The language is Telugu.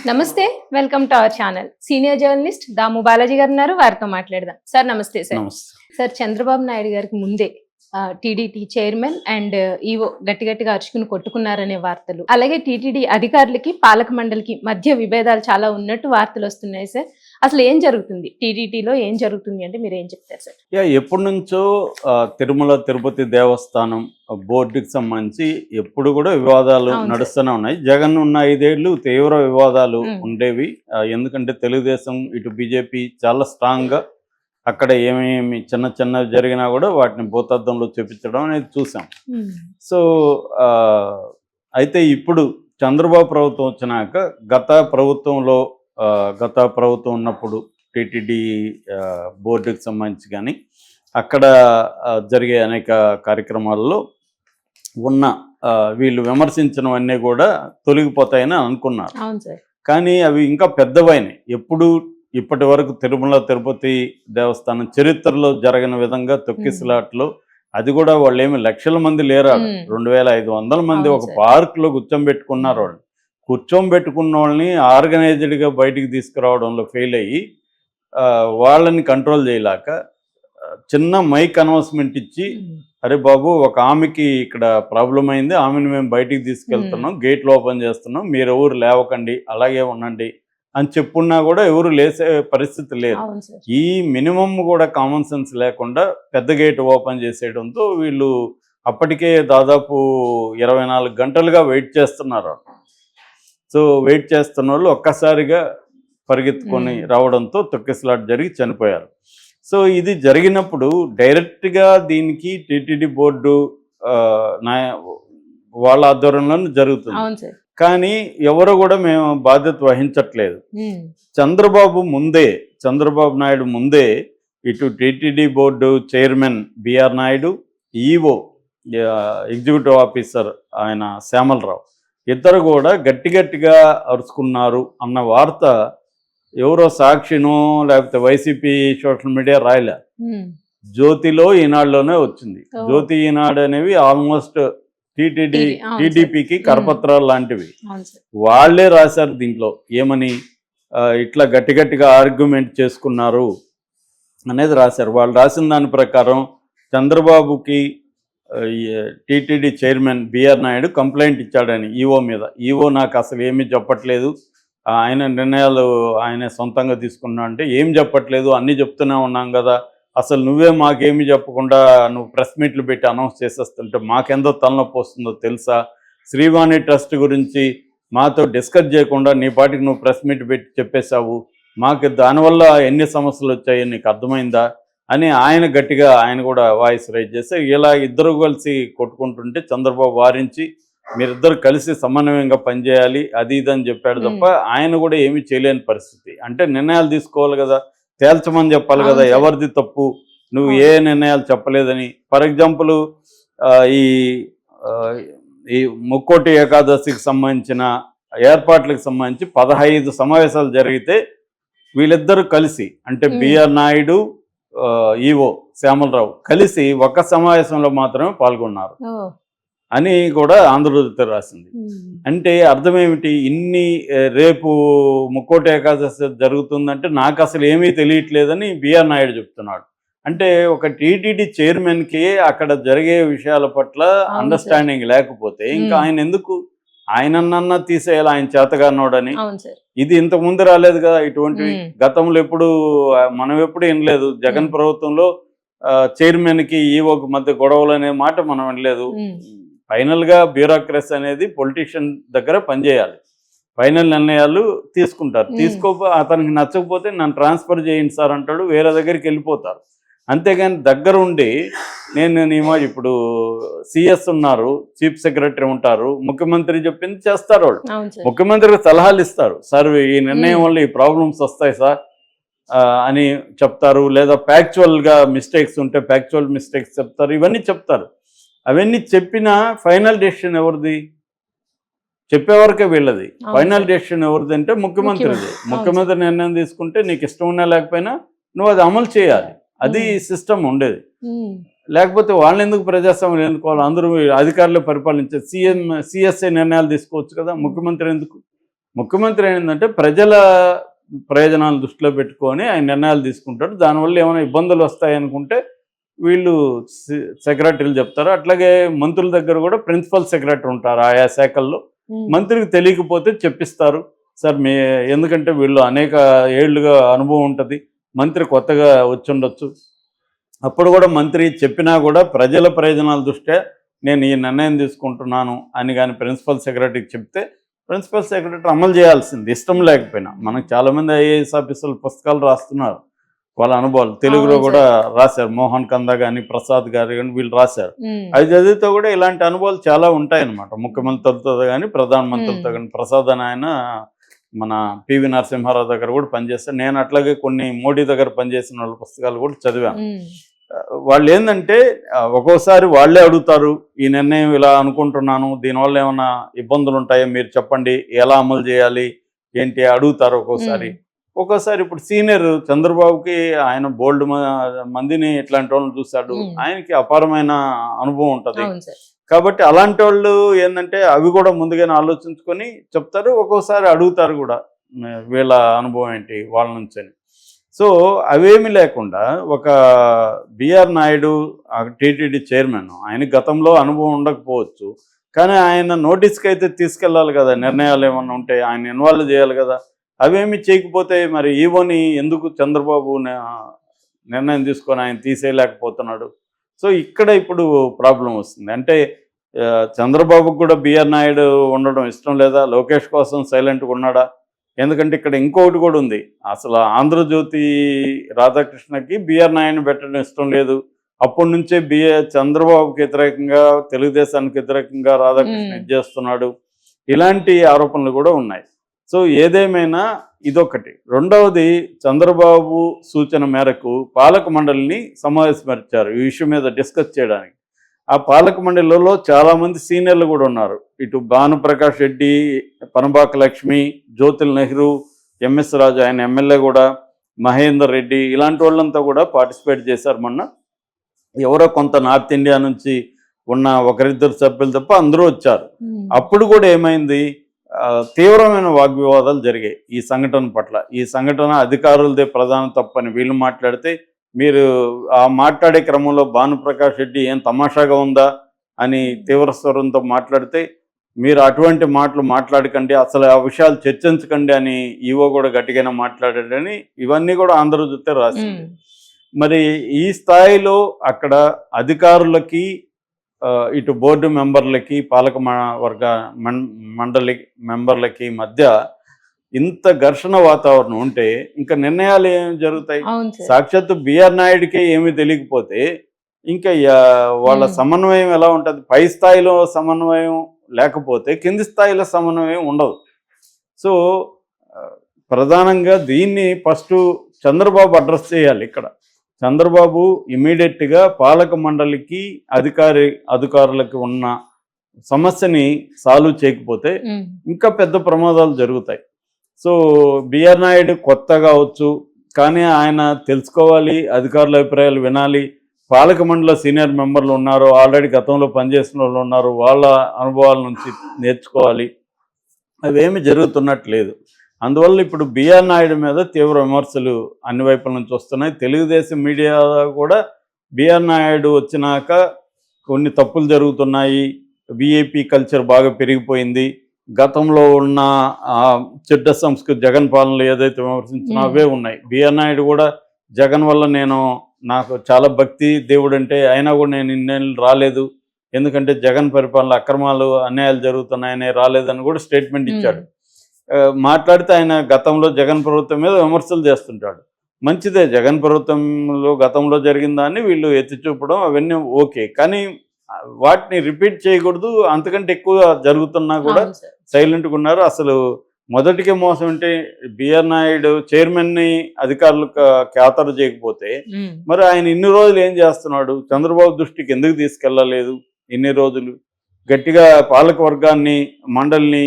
నమస్తే. Welcome to our channel. Senior journalist Damu Balaji గారు ఉన్నారు. వారితో మాట్లాడదాం. సార్ నమస్తే సార్. నమస్తే. సార్ చంద్రబాబు నాయుడు గారికి ముందే టీడీటీ చైర్మన్ అండ్ ఈవో గట్టిగా అరుచుకుని కొట్టుకున్నారనే వార్తలు, అలాగే టీటీడీ అధికారులకి పాలక మండలికి మధ్య విభేదాలు చాలా ఉన్నట్టు వార్తలు వస్తున్నాయి సార్. అసలు ఏం జరుగుతుంది టీటీడీలో, ఏం జరుగుతుంది అంటే మీరు ఏం చెప్తారు సార్? ఎప్పటి నుంచో తిరుమల తిరుపతి దేవస్థానం బోర్డుకి సంబంధించి ఎప్పుడు కూడా వివాదాలు నడుస్తూనే ఉన్నాయి. జగన్ ఉన్న 5 ఏళ్ళు తీవ్ర వివాదాలు ఉండేవి. ఎందుకంటే తెలుగుదేశం ఇటు బీజేపీ చాలా స్ట్రాంగ్గా అక్కడ ఏమేమి చిన్నవి జరిగినా కూడా వాటిని భూతద్దంలో చూపించడం అనేది చూసాం. సో అయితే ఇప్పుడు చంద్రబాబు ప్రభుత్వం వచ్చినాక గత ప్రభుత్వం ఉన్నప్పుడు టీటీడీ బోర్డుకి సంబంధించి కానీ అక్కడ జరిగే అనేక కార్యక్రమాల్లో ఉన్న వీళ్ళు విమర్శించినవన్నీ కూడా తొలగిపోతాయని అనుకున్నారు. కానీ అవి ఇంకా పెద్దవైనాయి. ఇప్పటి వరకు తిరుమల తిరుపతి దేవస్థానం చరిత్రలో జరగని విధంగా తొక్కిసలాట్లో, అది కూడా వాళ్ళు ఏమి లక్షల మంది లేరు, 2500 మంది ఒక పార్క్లో కూర్చోబెట్టుకున్నారు. వాళ్ళు కూర్చోబెట్టుకున్న వాళ్ళని ఆర్గనైజ్డ్గా బయటికి తీసుకురావడంలో ఫెయిల్ అయ్యి వాళ్ళని కంట్రోల్ చేయలేక చిన్న మైక్ అనౌన్స్మెంట్ ఇచ్చి, అరే బాబు ఒక ఆమెకి ఇక్కడ ప్రాబ్లం అయింది, ఆమెను మేము బయటికి తీసుకెళ్తున్నాం, గేట్లు ఓపెన్ చేస్తున్నాం, మీరు ఎవరు లేవకండి, అలాగే ఉండండి అని చెప్పున్నా కూడా ఎవరు లేసే పరిస్థితి లేదు. ఈ మినిమం కూడా కామన్ సెన్స్ లేకుండా పెద్ద గేట్ ఓపెన్ చేసేయడంతో వీళ్ళు అప్పటికే దాదాపు 24 గంటలుగా వెయిట్ చేస్తున్నారు. సో వెయిట్ చేస్తున్న వాళ్ళు ఒక్కసారిగా పరిగెత్తుకొని రావడంతో తొక్కిసలాట జరిగి చనిపోయారు. సో ఇది జరిగినప్పుడు డైరెక్ట్గా దీనికి టీటీడీ బోర్డు వాళ్ళ ఆధ్వర్యంలో జరుగుతుంది. కానీ ఎవరు కూడా మేము బాధ్యత వహించట్లేదు. చంద్రబాబు నాయుడు ముందే ఇటు TTD board chairman B R Naidu, EO executive officer ఆయన శ్యామలరావు, ఇద్దరు కూడా గట్టిగా అరుచుకున్నారు అన్న వార్త ఎవరో సాక్షినో లేకపోతే వైసీపీ సోషల్ మీడియా రాయలే. జ్యోతిలో, ఈనాడులోనే వచ్చింది. జ్యోతి, ఈనాడు అనేవి ఆల్మోస్ట్ టీడీపీకి కరపత్రాలు లాంటివి. వాళ్లే రాశారు దీంట్లో ఏమని, ఇట్లా గట్టిగా ఆర్గ్యుమెంట్ చేసుకున్నారు అనేది రాశారు. వాళ్ళు రాసిన దాని ప్రకారం చంద్రబాబుకి TTD chairman B R Naidu complaint ఇచ్చాడని ఈవో మీద. ఈవో నాకు అసలు ఏమీ చెప్పట్లేదు, ఆయన నిర్ణయాలు ఆయనే సొంతంగా తీసుకున్నా అంటే ఏం చెప్పట్లేదు, అన్నీ చెప్తూనే ఉన్నాం కదా, అసలు నువ్వే మాకేమి చెప్పకుండా నువ్వు ప్రెస్ మీట్లు పెట్టి అనౌన్స్ చేసేస్తుంటే మాకెంతో తలనొప్పి వస్తుందో తెలుసా, శ్రీవాణి ట్రస్ట్ గురించి మాతో డిస్కస్ చేయకుండా నీ పాటికి నువ్వు ప్రెస్ మీట్ పెట్టి చెప్పేశావు, మాకు దానివల్ల ఎన్ని సమస్యలు వచ్చాయో నీకు అర్థమైందా అని ఆయన కూడా వాయిస్ రైజ్ చేస్తే, ఇలా ఇద్దరు కలిసి కొట్టుకుంటుంటే చంద్రబాబు వారించి మీరిద్దరు కలిసి సమన్వయంగా పనిచేయాలి అది ఇదని చెప్పాడు తప్ప ఆయన కూడా ఏమీ చేయలేని పరిస్థితి. అంటే నిర్ణయాలు తీసుకోవాలి కదా, తేల్చమని చెప్పాలి కదా, ఎవరిది తప్పు, నువ్వు ఏ నిర్ణయాలు చెప్పలేదని. ఫర్ ఎగ్జాంపుల్ ఈ ముక్కోటి ఏకాదశికి సంబంధించిన ఏర్పాట్లకు సంబంధించి 15 సమావేశాలు జరిగితే వీళ్ళిద్దరూ కలిసి, అంటే బిఆర్ నాయుడు, ఈవో శ్యామలరావు కలిసి ఒక్క సమావేశంలో మాత్రమే పాల్గొన్నారు అని కూడా ఆంధ్రజ్యోతి రాసింది. అంటే అర్థం ఏమిటి, రేపు ముక్కోటి ఏకాదశి జరుగుతుందంటే నాకు అసలు ఏమీ తెలియట్లేదని బిఆర్ నాయుడు చెప్తున్నాడు. అంటే ఒక టీటీడీ చైర్మన్కి అక్కడ జరిగే విషయాల పట్ల అండర్స్టాండింగ్ లేకపోతే ఇంకా ఆయన ఎందుకు, ఆయనన్నా తీసేయాలి, ఆయన చేతగానోడని. ఇది ఇంతకు ముందు రాలేదు కదా ఇటువంటివి, గతంలో మనం ఎప్పుడు వినలేదు. జగన్ ప్రభుత్వంలో చైర్మన్కి ఈవోకి మధ్య గొడవలు అనే మాట మనం వినలేదు. ఫైనల్గా బ్యూరోక్రసీ అనేది పొలిటీషియన్ దగ్గర పనిచేయాలి, ఫైనల్ నిర్ణయాలు తీసుకుంటారు. అతనికి నచ్చకపోతే నన్ను ట్రాన్స్ఫర్ చేయండి సార్ అంటాడు, వేరే దగ్గరికి వెళ్ళిపోతారు. అంతేగాని దగ్గర ఉండి ఇప్పుడు సిఎస్ ఉన్నారు, చీఫ్ సెక్రటరీ ఉంటారు, ముఖ్యమంత్రి చెప్పింది చేస్తారు. వాళ్ళు ముఖ్యమంత్రికి సలహాలు ఇస్తారు, సార్ ఈ నిర్ణయం వల్ల ఈ ప్రాబ్లమ్స్ వస్తాయి సార్ అని చెప్తారు. లేదా ఫ్యాక్చువల్గా మిస్టేక్స్ ఉంటే ఫ్యాక్చువల్ మిస్టేక్స్ చెప్తారు, ఇవన్నీ చెప్తారు. అవన్నీ చెప్పిన ఫైనల్ డెసిషన్ ఎవరిది, చెప్పేవరకే వీళ్ళది. ఫైనల్ డెసిషన్ ఎవరిది అంటే ముఖ్యమంత్రిది. ముఖ్యమంత్రి నిర్ణయం తీసుకుంటే నీకు ఇష్టం ఉన్నా లేకపోయినా నువ్వు అది అమలు చేయాలి, అది సిస్టమ్ ఉండేది. లేకపోతే వాళ్ళని ఎందుకు ప్రజాస్వామ్యం ఎన్నుకోవాలి, అందరూ అధికారులు పరిపాలించే సిఎస్ఐ నిర్ణయాలు తీసుకోవచ్చు కదా, ముఖ్యమంత్రి ఎందుకు? ముఖ్యమంత్రి ఏంటంటే ప్రజల ప్రయోజనాలు దృష్టిలో పెట్టుకొని ఆయన నిర్ణయాలు తీసుకుంటాడు. దానివల్ల ఏమైనా ఇబ్బందులు వస్తాయనుకుంటే వీళ్ళు సెక్రటరీలు చెప్తారు. అట్లాగే మంత్రుల దగ్గర కూడా ప్రిన్సిపల్ సెక్రటరీ ఉంటారు ఆయా శాఖల్లో. మంత్రికి తెలియకపోతే చెప్పిస్తారు సార్ ఎందుకంటే వీళ్ళు అనేక ఏళ్లుగా అనుభవం ఉంటుంది, మంత్రి కొత్తగా వచ్చి ఉండొచ్చు. అప్పుడు కూడా మంత్రి చెప్పినా కూడా ప్రజల ప్రయోజనాల దృష్ట్యా నేను ఈ నిర్ణయం తీసుకుంటున్నాను అని కానీ ప్రిన్సిపల్ సెక్రటరీకి చెప్తే ప్రిన్సిపల్ సెక్రటరీ అమలు చేయాల్సింది, ఇష్టం లేకపోయినా. మనకు చాలామంది ఐఏఎస్ ఆఫీసర్లు పుస్తకాలు రాస్తున్నారు వాళ్ళ అనుభవాలు, తెలుగులో కూడా రాశారు. మోహన్ కందా కానీ ప్రసాద్ గారు కానీ వీళ్ళు రాశారు. అది చదివితే కూడా ఇలాంటి అనుభవాలు చాలా ఉంటాయన్నమాట. ముఖ్యమంత్రులతో కానీ ప్రధానమంత్రులతో కానీ. ప్రసాద్ అని ఆయన మన పివి నరసింహారావు దగ్గర కూడా పనిచేస్తారు. నేను అట్లాగే కొన్ని మోడీ దగ్గర పనిచేసిన వాళ్ళ పుస్తకాలు కూడా చదివాను. వాళ్ళు ఏంటంటే ఒక్కోసారి వాళ్ళే అడుగుతారు, ఈ నిర్ణయం ఇలా అనుకుంటున్నాను, దీనివల్ల ఏమైనా ఇబ్బందులు ఉంటాయో మీరు చెప్పండి, ఎలా అమలు చేయాలి ఏంటి అడుగుతారు ఒక్కోసారి. ఒక్కోసారి ఇప్పుడు సీనియర్ చంద్రబాబుకి ఆయన బోల్డ్ మందిని ఇట్లాంటి వాళ్ళని చూశాడు, ఆయనకి అపారమైన అనుభవం ఉంటుంది కాబట్టి అలాంటి వాళ్ళు ఏంటంటే అవి కూడా ముందుగానే ఆలోచించుకొని చెప్తారు. ఒక్కోసారి అడుగుతారు కూడా వీళ్ళ అనుభవం ఏంటి వాళ్ళ నుంచి అని. సో అవేమి లేకుండా ఒక బిఆర్ నాయుడు టీటీడీ చైర్మన్, ఆయన గతంలో అనుభవం ఉండకపోవచ్చు కానీ ఆయన నోటీస్కి అయితే తీసుకెళ్ళాలి కదా, నిర్ణయాలు ఏమన్నా ఉంటే ఆయన ఇన్వాల్వ్ చేయాలి కదా. అవేమి చేయకపోతే మరి ఈవోని ఎందుకు చంద్రబాబు నిర్ణయం తీసుకొని ఆయన తీసేయలేకపోతున్నాడు? సో ఇక్కడ ఇప్పుడు ప్రాబ్లం వస్తుంది. అంటే చంద్రబాబుకు కూడా బిఆర్ నాయుడు ఉండడం ఇష్టం లేదా, లోకేష్ కోసం సైలెంట్గా ఉన్నాడా? ఎందుకంటే ఇక్కడ ఇంకొకటి కూడా ఉంది, అసలు ఆంధ్రజ్యోతి రాధాకృష్ణకి బిఆర్ నాయుడిని పెట్టడం ఇష్టం లేదు. అప్పటి నుంచే చంద్రబాబుకి వ్యతిరేకంగా తెలుగుదేశానికి వ్యతిరేకంగా రాధాకృష్ణ చేస్తున్నాడు, ఇలాంటి ఆరోపణలు కూడా ఉన్నాయి. సో ఏదేమైనా ఇదొకటి. రెండవది, చంద్రబాబు సూచన మేరకు పాలక మండలిని సమావేశపరిచారు ఈ విషయం మీద డిస్కస్ చేయడానికి. ఆ పాలక మండలిలో చాలామంది సీనియర్లు కూడా ఉన్నారు. ఇటు భానుప్రకాష్ రెడ్డి, పనబాక లక్ష్మి, జ్యోతిల్ నెహ్రూ, ఎంఎస్ రాజు ఆయన ఎమ్మెల్యే కూడా, మహేందర్ రెడ్డి, ఇలాంటి వాళ్ళంతా కూడా పార్టిసిపేట్ చేశారు మొన్న. ఎవరో కొంత నార్త్ ఇండియా నుంచి ఉన్న ఒకరిద్దరు సభ్యులు తప్ప అందరూ వచ్చారు. అప్పుడు కూడా ఏమైంది, తీవ్రమైన వాగ్వివాదాలు జరిగాయి ఈ సంఘటన పట్ల. ఈ సంఘటన అధికారులదే ప్రధాన తప్పని వీళ్ళు మాట్లాడితే, మీరు ఆ మాట్లాడే క్రమంలో భానుప్రకాష్ రెడ్డి ఏం తమాషాగా ఉందా అని తీవ్ర స్వరంతో మాట్లాడితే, మీరు అటువంటి మాటలు మాట్లాడకండి, అసలు ఆ విషయాలు చర్చించకండి అని ఈవో కూడా గట్టిగానే మాట్లాడాడని ఇవన్నీ కూడా ఆంధ్రజ్యోతి రాసింది. మరి ఈ స్థాయిలో అక్కడ అధికారులకి ఇటు బోర్డు మెంబర్లకి పాలక వర్గ మండలి మెంబర్లకి మధ్య ఇంత ఘర్షణ వాతావరణం ఉంటే ఇంకా నిర్ణయాలు ఏమి జరుగుతాయి? సాక్షాత్తు బిఆర్ నాయుడికే ఏమీ తెలియకపోతే ఇంకా వాళ్ళ సమన్వయం ఎలా ఉంటుంది? పై స్థాయిలో సమన్వయం లేకపోతే కింది స్థాయిలో సమన్వయం ఉండదు. సో ప్రధానంగా దీన్ని ఫస్ట్ చంద్రబాబు అడ్రస్ చేయాలి. ఇక్కడ చంద్రబాబు ఇమీడియట్గా పాలక మండలికి అధికారులకి ఉన్న సమస్యని సాల్వ్ చేయకపోతే ఇంకా పెద్ద ప్రమాదాలు జరుగుతాయి. సో బిఆర్ నాయుడు కొత్త కావచ్చు కానీ ఆయన తెలుసుకోవాలి, అధికారుల అభిప్రాయాలు వినాలి. పాలక మండలి సీనియర్ మెంబర్లు ఉన్నారు, ఆల్రెడీ గతంలో పనిచేసిన వాళ్ళు ఉన్నారు, వాళ్ళ అనుభవాల నుంచి నేర్చుకోవాలి. అవేమి జరుగుతున్నట్లేదు. అందువల్ల ఇప్పుడు బిఆర్ నాయుడు మీద తీవ్ర విమర్శలు అన్ని వైపుల నుంచి వస్తున్నాయి. తెలుగుదేశం మీడియా కూడా బిఆర్ నాయుడు వచ్చినాక కొన్ని తప్పులు జరుగుతున్నాయి, విఐపి కల్చర్ బాగా పెరిగిపోయింది, గతంలో ఉన్న చెడ్డ సంస్కృతి జగన్ పాలనలు ఏదైతే విమర్శించినా అవే ఉన్నాయి. బిఆర్ నాయుడు కూడా జగన్ వల్ల నాకు చాలా భక్తి దేవుడు అంటే, అయినా కూడా నేను ఇన్నేళ్ళు రాలేదు, ఎందుకంటే జగన్ పరిపాలన అక్రమాలు అన్యాయాలు జరుగుతున్నాయని రాలేదని కూడా స్టేట్మెంట్ ఇచ్చాడు. మాట్లాడితే ఆయన గతంలో జగన్ ప్రభుత్వం మీద విమర్శలు చేస్తుంటాడు. మంచిదే, జగన్ ప్రభుత్వంలో గతంలో జరిగిన దాన్ని వీళ్ళు ఎత్తి చూపడం అవన్నీ ఓకే, కానీ వాటిని రిపీట్ చేయకూడదు. అంతకంటే ఎక్కువ జరుగుతున్నా కూడా సైలెంట్గా ఉన్నారు. అసలు మొదటికే మోసం అంటే బిఆర్ నాయుడు చైర్మన్ని అధికారులు ఖాతరు చేయకపోతే మరి ఆయన ఇన్ని రోజులు ఏం చేస్తున్నాడు? చంద్రబాబు దృష్టికి ఎందుకు తీసుకెళ్ళలేదు? ఇన్ని రోజులు గట్టిగా పాలక వర్గాన్ని మండలిని